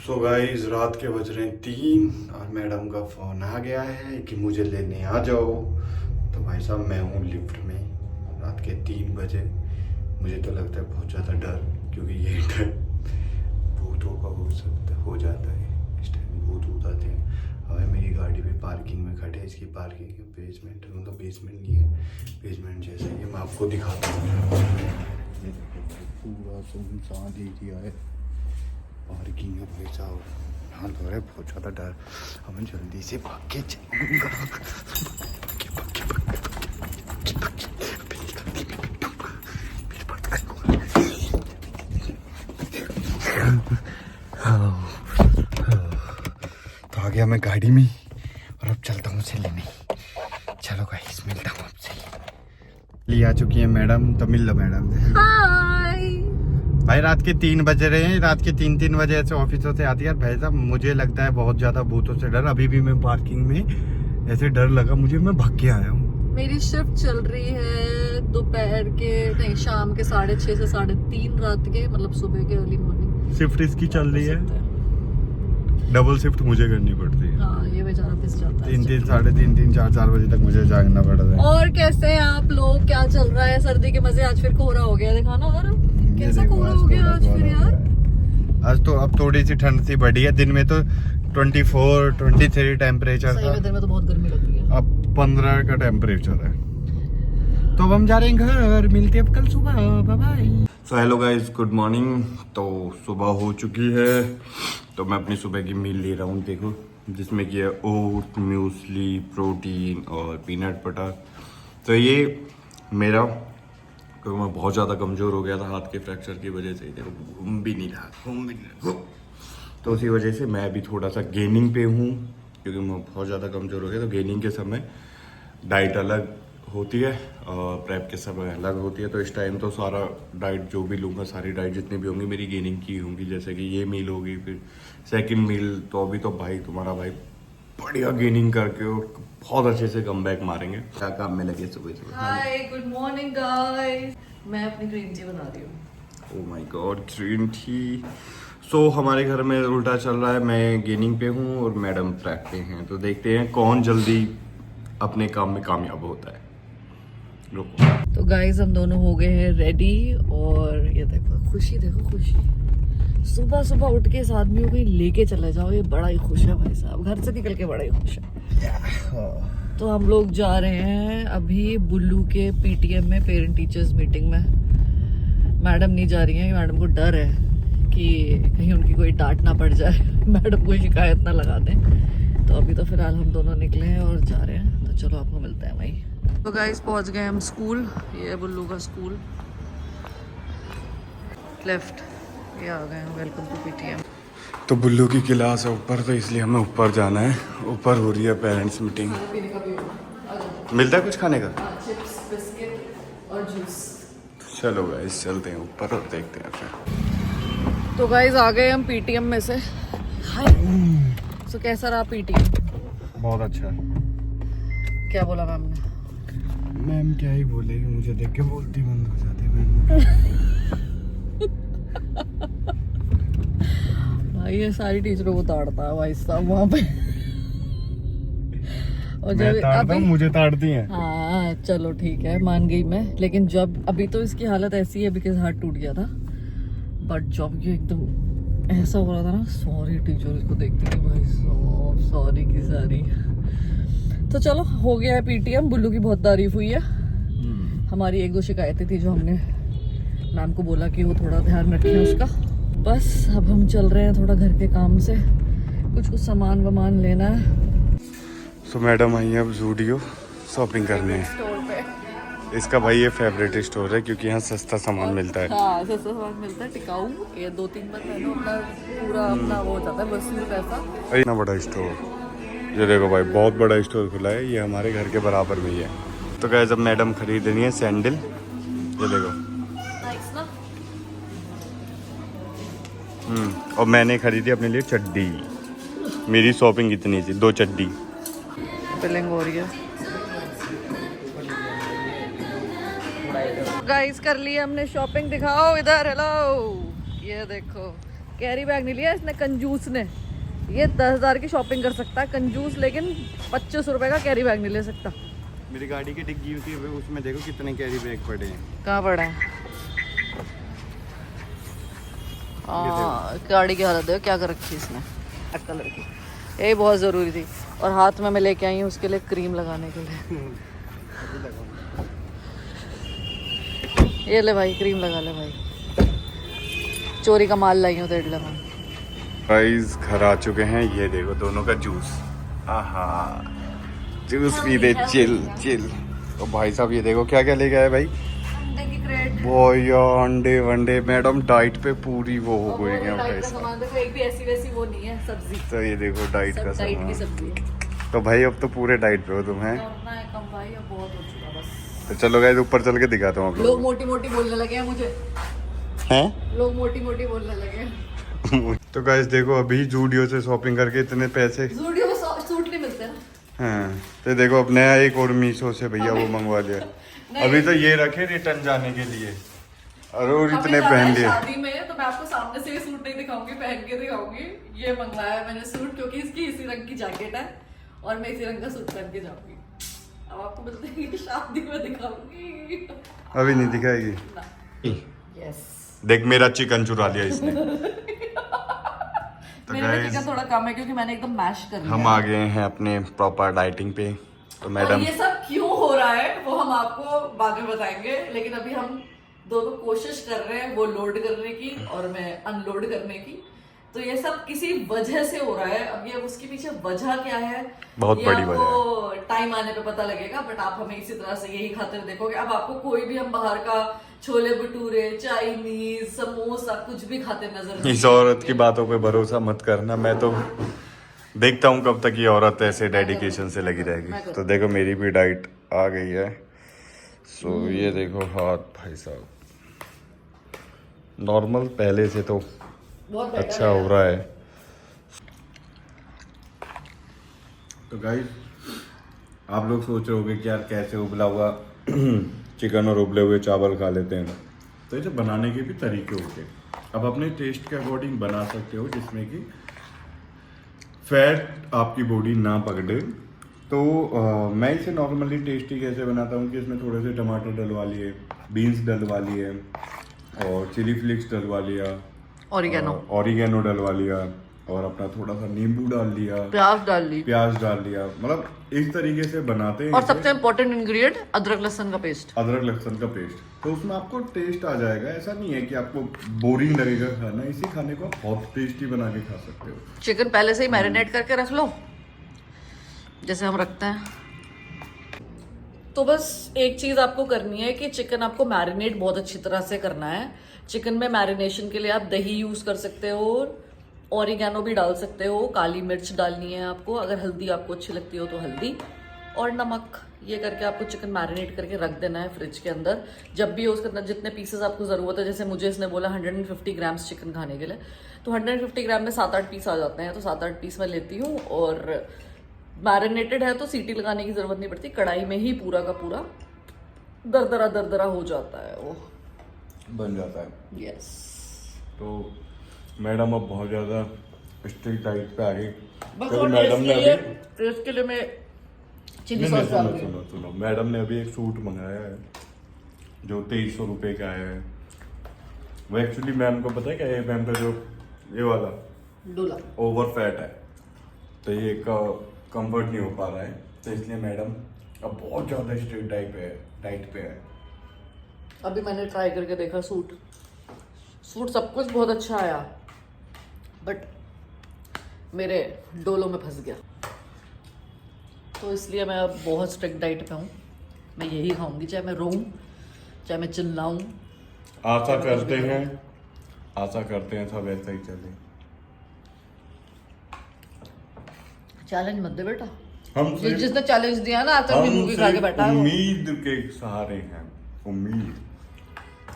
So guys रात के बज रहे हैं 3 और मैडम का फ़ोन आ गया है कि मुझे लेने आ जाओ। तो भाई साहब मैं हूँ लिफ्ट में रात के 3 बजे। मुझे तो लगता है बहुत ज़्यादा डर, क्योंकि ये डर भूतों का हो जाता है। इस टाइम भूत आते हैं। अब मेरी गाड़ी भी पार्किंग में खड़े है। इसकी पार्किंग है बेसमेंट, मतलब बेसमेंट नहीं है, बेसमेंट जैसा ही है। मैं आपको दिखाता हूँ। ये देखो पूरा सुनसान एरिया है, पार्किंग है भाई साहब। हाँ लग रहा है बहुत ज़्यादा डर। अब मैं जल्दी से भाग के जाऊँगा। तो आ गया मैं गाड़ी में और अब चलता हूँ उसे लेने। चलो गाइस मिलता हूँ आपसे। ले आ चुकी है मैडम, तो मिल लो मैडम। हाय भाई रात के 3 बज रहे हैं। रात के 3 बजे ऐसे ऑफिसों से आती है। भाई साहब मुझे लगता है बहुत ज्यादा भूतों से डर। अभी भी मैं पार्किंग में ऐसे डर लगा मुझे, मैं भाग के आया हूँ। मेरी शिफ्ट चल रही है दोपहर के नहीं शाम के 6:30 से 3:30 रात के, मतलब सुबह के अर्ली मॉर्निंग। शिफ्ट इसकी चल रही है, डबल शिफ्ट मुझे करनी पड़ती है। हाँ ये बेचारा पिस जाता है। 3 साढ़े 3 4 बजे तक मुझे जागना पड़ रहा है। और कैसे हैं आप लोग? क्या चल रहा है? सर्दी के मजे। आज फिर कोहरा हो गया, दिखाना उधर कैसा कोहरा हो गया आज फिर यार। आज तो अब थोड़ी सी ठंड सी बढ़ी है। दिन में तो 24-23 टेम्परेचर सही था। में दिन में तो बहुत गर्मी लग रही है। अब 15 का टेम्परेचर है। तो अब हम जा रहे हैं घर, मिलते हैं अब कल सुबह। Bye bye. So hello guys, good morning. तो सुबह हो चुकी है, तो मैं अपनी सुबह की मील ले रहा हूँ। देखो जिसमें कि है ओट, म्यूसली, प्रोटीन और पीनट बटर। तो ये मेरा, क्योंकि मैं बहुत ज़्यादा कमज़ोर हो गया था हाथ के फ्रैक्चर की वजह से। देखो घूम भी नहीं रहा। तो उसी वजह से मैं भी थोड़ा सा गेनिंग पे हूँ, क्योंकि मैं बहुत ज़्यादा कमज़ोर हो गया। तो गेनिंग के समय डाइट अलग होती है और प्रेप के समय अलग होती है। तो इस टाइम तो सारा डाइट जो भी लूँगा, सारी डाइट जितनी भी होंगी मेरी गेनिंग की होंगी। जैसे कि ये मील होगी, फिर सेकंड मील। तो अभी तो भाई तुम्हारा भाई बढ़िया गेनिंग करके और बहुत अच्छे से कमबैक मारेंगे। क्या काम में लगे सुबह सुबह? Hi good morning guys. मैं अपनी ग्रीन टी बना रही हूँ। Oh my God, green tea. So हमारे घर में उल्टा चल रहा है। मैं गेनिंग पे हूँ और मैडम ट्रैक पे हैं। तो देखते हैं कौन जल्दी अपने काम में कामयाब होता है। रुको। तो गाइस हम दोनों हो गए हैं रेडी और ये देखो खुशी, देखो खुशी। सुबह सुबह उठ के इस आदमी को कहीं लेके चले जाओ, ये बड़ा ही खुश है भाई साहब। घर से निकल के बड़ा ही खुश है। तो हम लोग जा रहे हैं अभी बुल्लू के पीटीएम में, पेरेंट टीचर्स मीटिंग में। मैडम नहीं जा रही है, मैडम को डर है कि कहीं उनकी कोई डांट ना पड़ जाए, मैडम को शिकायत ना लगा दें। तो अभी तो फिलहाल हम दोनों निकले हैं और जा रहे हैं। तो चलो आपको मिलते हैं वहीं। तो गाइस पहुंच गए हम स्कूल। ये है बुल्लू का स्कूल, लेफ्ट। ये आ गए हैं, वेलकम टू पीटीएम। तो बुल्लू की क्लास है ऊपर, तो इसलिए हमें ऊपर जाना है। ऊपर हो रही है पेरेंट्स मीटिंग। मिलता है कुछ खाने का? चिप्स, बिस्किट और जूस। चलो गाइस चलते हैं ऊपर और देखते हैं फिर। तो गाइस आ गए हम पीटीएम में से। हाय। तो कैसा रहा पीटीएम? बहुत अच्छा। क्या बोला मैम ने? मैम क्या ही बोलेगी, मुझे देख के बोलती बंद हो जाती मैम। भाई ये सारी टीचरों को ताड़ता है भाई साहब वहाँ पे। और मैं ताड़ता हूँ, मुझे ताड़ती हैं। हाँ चलो ठीक है, मान गई मैं। लेकिन जब अभी तो इसकी हालत ऐसी है बिकॉज हार्ट टूट गया था। बट जब ये एकदम ऐसा हो रहा था ना, सॉरी टीचर इसको देखती थी भाई साहब, सॉरी की सारी। तो चलो हो गया है पीटीएम। बुल्लू की बहुत तारीफ हुई है। हमारी 1-2 शिकायतें थी जो हमने मैम को बोला कि वो थोड़ा ध्यान रखें उसका। बस अब हम चल रहे हैं थोड़ा घर के काम से, कुछ सामान वामान लेना है। तो मैडम आई है अब ज़ूडियो शॉपिंग करने। स्टोर पे। इसका भाई ये फेवरेट स्टोर है, क्योंकि यहाँ सस्ता सामान मिलता है। हाँ सस्ता सामान मिलता है, टिकाऊ। ये 2-3 बार पहनो अपना पूरा अपना वो हो जाता है वसूल पैसा। इतना बड़ा स्टोर, ये देखो भाई बहुत बड़ा स्टोर खुला है। ये हमारे घर के बराबर में ही है। तो गाइस अब मैडम खरीद रही है सैंडल। ये देखो। नाइस ना? और मैंने खरीदी अपने लिए चड्डी। मेरी शॉपिंग इतनी थी, 2 चड्डी। बिलिंग हो रही है। गाइस कर ली हमने शॉपिंग, दिखाओ इधर। हेलो, ये देखो कैरी बैग नहीं लिया इसने, कंजूस ने। ये 10,000 की शॉपिंग कर सकता है कंजूस, लेकिन 25 रुपए का कैरी बैग नहीं ले सकता। मेरी गाड़ी की डिग्गी होती है, उसमें देखो कितने कैरी बैग पड़े हैं। कहाँ पड़ा है? गाड़ी की हालत देखो क्या कर रखी है इसने, ब्लैक कलर की। यही बहुत ज़रूरी थी। और हाथ में मैं लेके आई हूँ उसके लिए क्रीम लगाने के लिए। ये ले भाई, क्रीम लगा ले भाई। चोरी का माल लाई हूँ तेरे लिए मैं। गाइस घर आ चुके हैं, ये देखो दोनों का जूस। आहा, जूस पी दे, चिल चिल। तो भाई साहब ये देखो क्या क्या लेके आए भाई। अंडे की क्रेट। वो यार अंडे वंडे, मैडम डाइट पे पूरी वो हो गई है भाई साहब। सामान देखो, एक भी ऐसी वैसी वो नहीं है सब्जी। तो ये देखो डाइट का डाइट की सामान। सब्जी। तो भाई अब तो पूरे डाइट पे हो तुम हैं। करना है कम भाई, अब बहुत हो चुका बस। तो चलो गाइस ऊपर चल के दिखाता हूँ आप लोग लोगों मोटी मोटी बोलने लगे हैं मुझे। को। हैं? लोग मोटी मोटी बोलने लगे हैं। तो गाइस देखो अभी जूडियो से शॉपिंग करके इतने पैसे। जूडियो में सूट नहीं मिलते ना। हाँ तो देखो अब नया एक और मीशो से भैया वो मंगवा लिया। अभी तो ये रखे रिटर्न जाने के लिए, और इतने पहन लिए। शादी में तो मैं आपको सामने से ये सूट नहीं दिखाऊंगी, पहन के दिखाऊंगी। ये मंगवाया है मैंने सूट, क्योंकि इसकी इसी रंग की जैकेट है और मैं इसी रंग का सूट पहन के जाऊंगी। अब आपको मिलते हैं शादी में दिखाऊंगी। अभी नहीं दिखाएगी। यस, देख मेरा चिकन चुरा लिया इसने। तो मेरे में गाइस चिकन थोड़ा कम है क्योंकि मैंने एकदम मैश कर लिया। हम आ गए हैं अपने प्रॉपर डाइटिंग पे। तो और मैडम ये सब क्यों हो रहा है वो हम आपको बाद में बताएंगे, लेकिन अभी हम दोनों कोशिश कर रहे हैं वो लोड करने की और मैं अनलोड करने की। तो ये सब किसी वजह से हो रहा है। अब ये उसके पीछे वजह क्या है, बहुत ये बड़ी आपको टाइम आने पे पता लगेगा, बट आप हमें इसी तरह से यही खाते हुए देखोगे। अब आपको कोई भी हम बाहर का छोले भटूरे, चाइनीज, समोसा कुछ भी खाते नजर नहीं इस औरत की बातों पे भरोसा मत करना। मैं तो देखता हूँ कब तक ये औरत ऐसे डेडिकेशन से लगी रहेगी। तो देखो मेरी भी डाइट आ गई है। सो ये देखो हाथ भाई साहब नॉर्मल पहले से तो बहुत अच्छा हो रहा है। तो गाइस आप लोग सोच रहे होंगे कि यार कैसे उबला हुआ चिकन और उबले हुए चावल खा लेते हैं। तो इसे बनाने के भी तरीके होते हैं। अब अपने टेस्ट के अकॉर्डिंग बना सकते हो जिसमें कि फैट आपकी बॉडी ना पकड़े। तो मैं इसे नॉर्मली टेस्टी कैसे बनाता हूँ कि इसमें थोड़े से टमाटर डलवा लिए, बीन्स डलवा लिए और चिली फ्लेक्स डलवा लिया, ऑरिगेनो डलवा लिया और अपना थोड़ा सा नींबू डाल लिया, प्याज डाल लिया। मतलब इस तरीके से बनाते हैं। और सबसे इम्पोर्टेंट इंग्रेडिएंट अदरक लहसुन का पेस्ट। तो उसमें आपको टेस्ट आ जाएगा। ऐसा नहीं है कि आपको बोरिंग लगेगा खाना। इसी खाने को आप बहुत टेस्टी बना के खा सकते हो। चिकन पहले से ही मैरिनेट करके रख लो जैसे हम रखते हैं। तो बस एक चीज आपको करनी है कि चिकन आपको मैरिनेट बहुत अच्छी तरह से करना है। चिकन में मैरिनेशन के लिए आप दही यूज कर सकते हो, ऑरिगेनो भी डाल सकते हो, काली मिर्च डालनी है आपको, अगर हल्दी आपको अच्छी लगती हो तो हल्दी और नमक। ये करके आपको चिकन मैरिनेट करके रख देना है फ्रिज के अंदर। जब भी उसके अंदर जितने पीसेस आपको ज़रूरत है, जैसे मुझे इसने बोला 150 ग्राम्स चिकन खाने के लिए, तो 150 ग्राम में 7-8 पीस आ जाते हैं। तो 7-8 पीस मैं लेती हूँ और मैरिनेटेड है तो सीटी लगाने की ज़रूरत नहीं पड़ती। कढ़ाई में ही पूरा का पूरा दरदरा हो जाता है, वो बन जाता है। यस। तो मैडम अब बहुत ज़्यादा स्ट्रिक्ट डाइट पे आ गई। तो मैडम ने अभी टेस्ट के लिए मैं चिली सॉस डाल रही हूँ। सुनो मैडम ने अभी एक सूट मंगाया है जो 2300 रुपये का आया है। वो एक्चुअली मैम को पता है क्या है, मैम का जो ये वाला डोला ओवर फैट है, तो ये कंफर्ट नहीं हो पा रहा है। तो इसलिए मैडम अब बहुत ज़्यादा स्ट्रिक्ट डाइट पे है। अभी मैंने ट्राई करके देखा सूट सब कुछ बहुत अच्छा आया, बट मेरे डोलों में फंस गया। तो इसलिए मैं अब बहुत स्ट्रिक्ट डाइट पे हूँ। मैं यही खाऊंगी, चाहे मैं रोऊं, चाहे मैं चिल्लाऊं। आशा करते हैं सब ऐसा ही चले। चैलेंज मत दे बेटा। हम जिसने चैलेंज दिया ना, आज तक नींबू की खा के बैठा है वो। उम्मीद के सहारे हैं। उम्मीद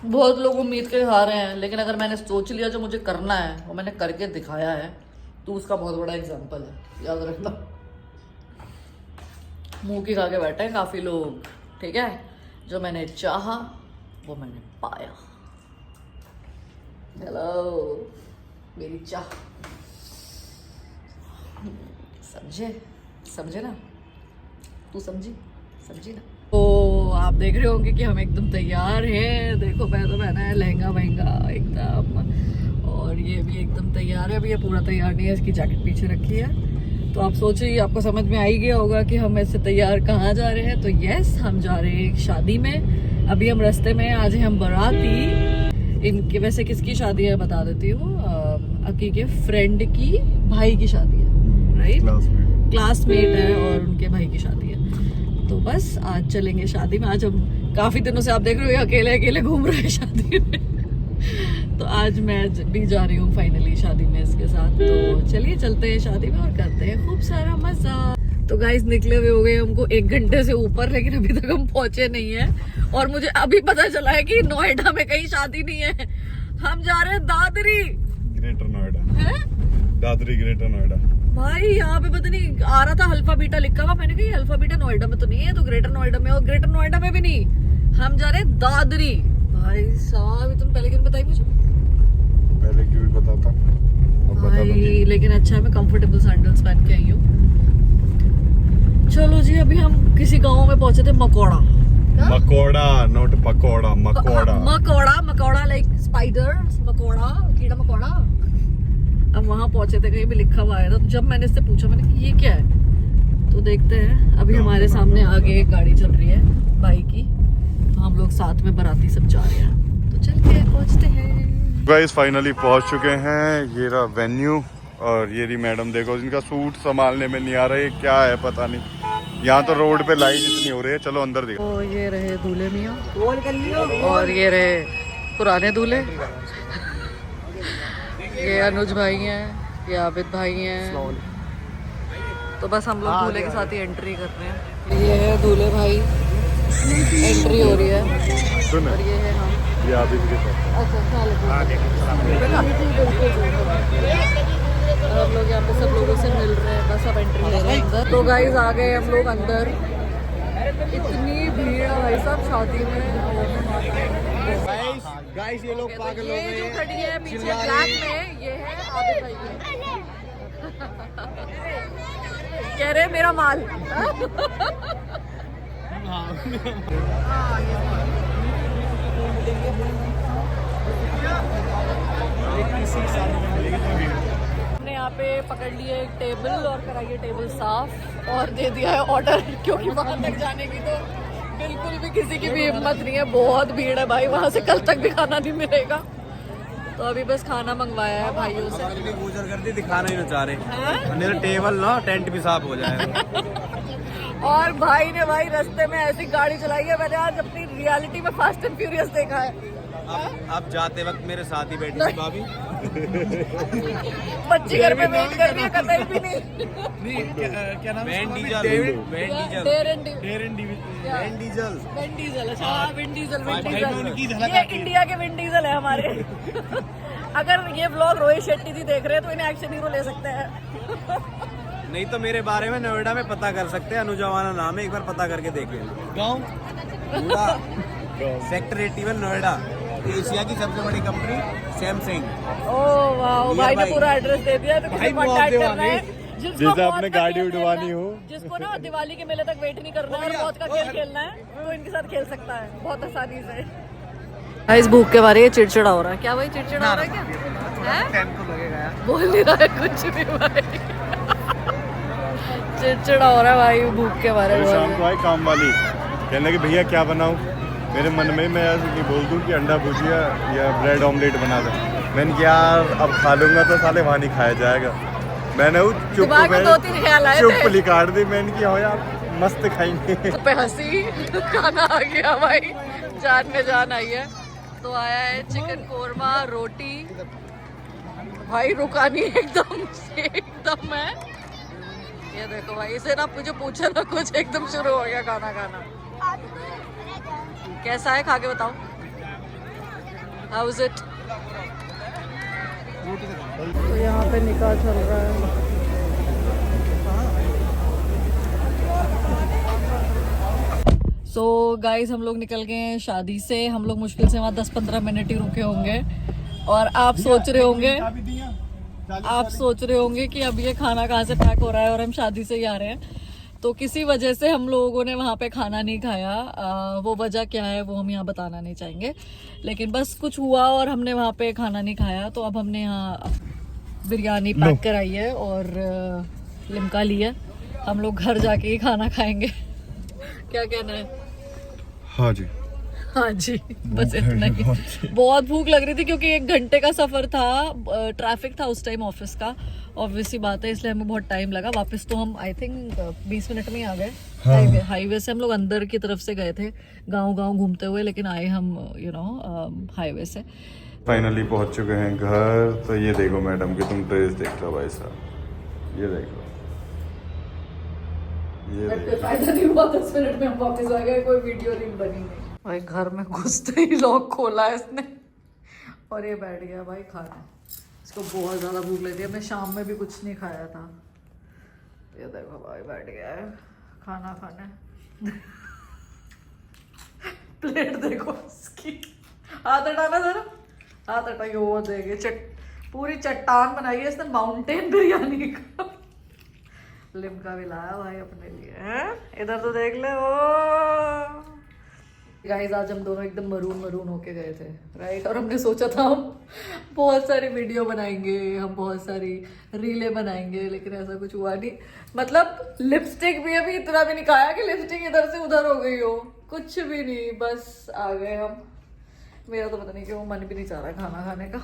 बहुत लोग उम्मीद के खा रहे हैं, लेकिन अगर मैंने सोच लिया जो मुझे करना है वो मैंने करके दिखाया है, तो उसका बहुत बड़ा एग्जाम्पल है, याद रखना। मुंह की खा के बैठे हैं काफी लोग, ठीक है। जो मैंने चाहा वो मैंने पाया। हेलो मेरी चाह। समझे ना, तू समझी ना। तो आप देख रहे होंगे कि हम एकदम तैयार हैं। देखो मैं तो पहना है लहंगा वहंगा एकदम, और ये भी एकदम तैयार है। अभी ये पूरा तैयार नहीं है, इसकी जैकेट पीछे रखी है। तो आप सोचिए, आपको समझ में आ ही गया होगा कि हम ऐसे तैयार कहाँ जा रहे हैं। तो यस, हम जा रहे हैं एक शादी में। अभी हम रास्ते में, आज हम बाराती। इनके वैसे किसकी शादी है बता देती हूँ, अकी के फ्रेंड की भाई की शादी है, राइट? क्लासमेट है और उनके भाई की शादी है। तो बस आज चलेंगे शादी में। आज हम काफी दिनों से, आप देख रहे हो, अकेले अकेले घूम रहे हैं शादी में। तो आज मैं भी जा रही हूँ फाइनली शादी में इसके साथ। तो चलिए चलते हैं शादी में और करते हैं खूब सारा मजा। तो गाइस निकले हुए हो गए हमको 1 घंटे से ऊपर, लेकिन अभी तक हम पहुंचे नहीं है। और मुझे अभी पता चला है कि नोएडा में कहीं शादी नहीं है। हम जा रहे हैं दादरी, ग्रेटर नोएडा। दादरी ग्रेटर नोएडा। भाई यहाँ पे पता नहीं आ रहा था अल्फा बीटा लिखा हुआ। मैंने कहा अल्फा बीटा नोएडा में तो नहीं है, तो ग्रेटर नोएडा में, और ग्रेटर नोएडा में भी नहीं। हम जा रहे हैं दादरी। भाई साहब, तुम पहले क्यों बताई मुझे? पहले क्यों भी बताता भाई, लेकिन अच्छा है मैं कंफर्टेबल सैंडल्स पहन के आई हूँ। चलो जी, अभी हम किसी गांव में पहुंचे थे, मकोड़ा। मकोड़ा, नोट पकोड़ा, मकोड़ा। मकोड़ा लाइक स्पाइडर, मकोड़ा, कीड़ा मकोड़ा। अब वहां पहुंचे थे, कहीं भी लिखा हुआ आया था। तो जब मैंने इससे पूछा, मैंने कि ये क्या है, तो देखते हैं। अभी हमारे सामने आगे एक गाड़ी चल रही है बाइक की, तो हम लोग साथ में बाराती सब जा रहे हैं। तो चलते पहुंचते हैं। गाइस फाइनली पहुंच चुके हैं। ये रहा वेन्यू, और ये रही मैडम। देखो इनका सूट संभालने में नहीं आ रहा है, क्या है पता नहीं। यहाँ तो रोड पे लाइट इतनी हो रही है। चलो अंदर देखो। तो ये रहे दूल्हे मियां, और ये रहे पुराने दूल्हे। ये अनुज भाई हैं, ये आबिद भाई हैं। तो बस हम लोग दूल्हे के साथ ही एंट्री कर रहे हैं। ये है दूल्हे भाई, एंट्री हो रही है। और ये है हम, ये आबिद के साथ। अच्छा हम लोग यहाँ पे सब लोगों से मिल रहे हैं। बस अब एंट्री ले रहे हैं अंदर। तो गाइस आ गए हम लोग अंदर। इतनी भीड़ है भाई साहब शादी में। गाइस ये लोग पागल हो गए। ये जो खड़ी है पीछे ब्लैक में, ये है आबिद भाई की। कह रहे मेरा माल। हमने यहाँ पे पकड़ लिए एक टेबल और कराइए टेबल साफ, और दे दिया है ऑर्डर, क्योंकि वहां तक जाने की तो बिल्कुल भी किसी की भी हिम्मत नहीं है। बहुत भीड़ है भाई, वहां से कल तक भी खाना नहीं मिलेगा। तो अभी बस खाना मंगवाया है भाइयों से। गुजर कर दी, दिखाना ही ना चाह रहे। मेरा टेबल ना टेंट भी साफ हो जाएगा। और भाई ने भाई रास्ते में ऐसी गाड़ी चलाई है, मैंने आज अपनी रियलिटी में फास्ट एंड फ्यूरियस देखा है। अब जाते वक्त मेरे साथ ही बैठी थी भाभी। बच्ची घर में वेट कर रही है, कतई भी नहीं। क्या नाम है? Vin Diesel. अच्छा विन डीजल। ये इंडिया के विन डीजल है हमारे। अगर ये व्लॉग रोहित शेट्टी जी देख रहे हैं तो इन्हें एक्शन हीरो ले सकते हैं। नहीं तो मेरे बारे में नोएडा में पता कर सकते हैं, अनुजवाना नाम है, एक बार पता करके देखें। गाँव सेक्टर 81 नोएडा, एशिया की सबसे बड़ी कंपनी सैमसंग। ओह वाह, भाई ने पूरा एड्रेस दे दिया। तो किसी कांटेक्ट करना है, जिसे अपने गाड़ी उठवानी हो, जिसको ना दिवाली के मेले तक वेट नहीं करना है, मौत का खेल खेलना है, तो इनके साथ खेल सकता है बहुत आसानी से। इस भूख के बारे में चिड़चिड़ा हो रहा है। क्या भाई चिड़चिड़ा हो रहा है? क्या है? बोल नहीं रहा है कुछ भी भाई। चिड़चिड़ा हो रहा है भाई भूख के बारे में। शाम को आई काम वाली, कहने कि भैया क्या बनाऊं। मेरे मन में मैं ऐसे बोल दूं कि अंडा भुजिया या ब्रेड ऑमलेट बना दे। मैंने कहा यार अब खा लूंगा तो साले वहाँ नहीं खाया जाएगा। मैंने वो चुप लिकाट दी। मैंने की हो यार मस्त खाएंगे। पे हंसी, खाना आ गया भाई, जान में जान आई है। तो आया है चिकन कोरमा, रोटी। भाई रुका नहीं, एकदम है। ये देखो भाई, इसे ना मुझे पूछे ना कुछ, एकदम शुरू हो गया खाना खाना। कैसा है, खा के बताओ। How is it? तो यहाँ पे निकाह चल रहा है। सो गाइस हम लोग निकल गए हैं शादी से। हम लोग मुश्किल से वहाँ 10-15 मिनट ही रुके होंगे। और आप सोच रहे होंगे आप सोच रहे होंगे कि अब ये खाना कहाँ से पैक हो रहा है और हम शादी से ही आ रहे हैं, तो किसी वजह से हम लोगों ने वहाँ पे खाना नहीं खाया। वो वजह क्या है वो हम यहाँ बताना नहीं चाहेंगे, लेकिन बस कुछ हुआ और हमने वहाँ पे खाना नहीं खाया। तो अब हमने यहाँ बिरयानी पैक कराई है और लिमका ली है। हम लोग घर जाके ही खाना खाएंगे। क्या कहना है? हाँ जी, हाँ जी, बस इतना ही। बहुत भूख लग रही थी क्योंकि 1 घंटे का सफर था, ट्रैफिक था उस टाइम ऑफिस का, ऑब्वियस सी बात है, इसलिए हमें बहुत टाइम लगा। वापस तो हम आई थिंक 20 मिनट में ही आ गए। हाईवे से हम लोग अंदर की तरफ से गए थे, गांव घूमते हुए, लेकिन आए हम हाईवे से। फाइनली पहुंच चुके हैं घर। तो ये देखो मैडम की तुम ड्रेस देख लो भाई साहब, ये देखो, ये देखो। फायदा नहीं हुआ, 10 मिनट में हम वापस आ गए, कोई वीडियो नहीं बनी नहीं। भाई घर में घुसते ही लॉक खोला है इसने और ये बैठ गया भाई खाना। इसको बहुत ज्यादा भूख लगी है, मैं शाम में भी कुछ नहीं खाया था। ये देखो भाई बैठ गया है खाना खाने। प्लेट देखो इसकी, हाथ हटाना जरा, हाथ हटाइए। वो देखे पूरी चट्टान बनाई है इसने माउंटेन बिरयानी का। लिमका भी लाया भाई अपने लिए, हैं? इधर तो देख ले। ओ गाइस, आज हम दोनों एकदम मरून होके गए थे, राइट? और हमने सोचा था हम बहुत सारी वीडियो बनाएंगे, हम बहुत सारी रीलें बनाएंगे, लेकिन ऐसा कुछ हुआ नहीं। मतलब लिपस्टिक भी अभी इतना भी नहीं खाया कि लिपस्टिक इधर से उधर हो गई हो, कुछ भी नहीं, बस आ गए हम। मेरा तो पता नहीं क्यों मन भी नहीं चाह रहा खाना खाने का।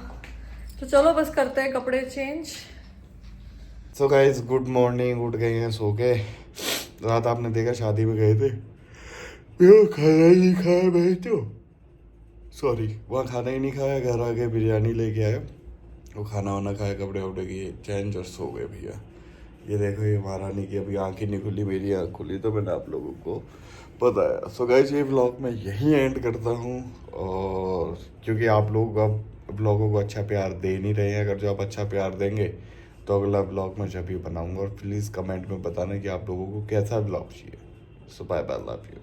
तो चलो बस करते हैं कपड़े change. So guys, good morning. उठ गए हैं सो के। रात आपने देखा शादी में गए थे, खाना ही नहीं खाया भाई, तो सॉरी, वहाँ खाना ही नहीं खाया, घर आके बिरयानी लेके आया, वो खाना वाना खाया, कपड़े वपड़े किए चेंज और सो गए भैया। ये देखो, ये महारानी की अभी आँखें नहीं खुली, मेरी आँख खुली, तो मैंने आप लोगों को बताया। सो गाइस, ये व्लॉग मैं यहीं एंड करता हूँ, और क्योंकि आप लोग अब व्लॉगों को अच्छा प्यार दे नहीं रहे हैं। अगर जो आप अच्छा प्यार देंगे तो अगला व्लॉग मैं जब भी बनाऊँगा, और प्लीज़ कमेंट में बताना कि आप लोगों को कैसा व्लॉग चाहिए। सो बाय बाय, लव यू।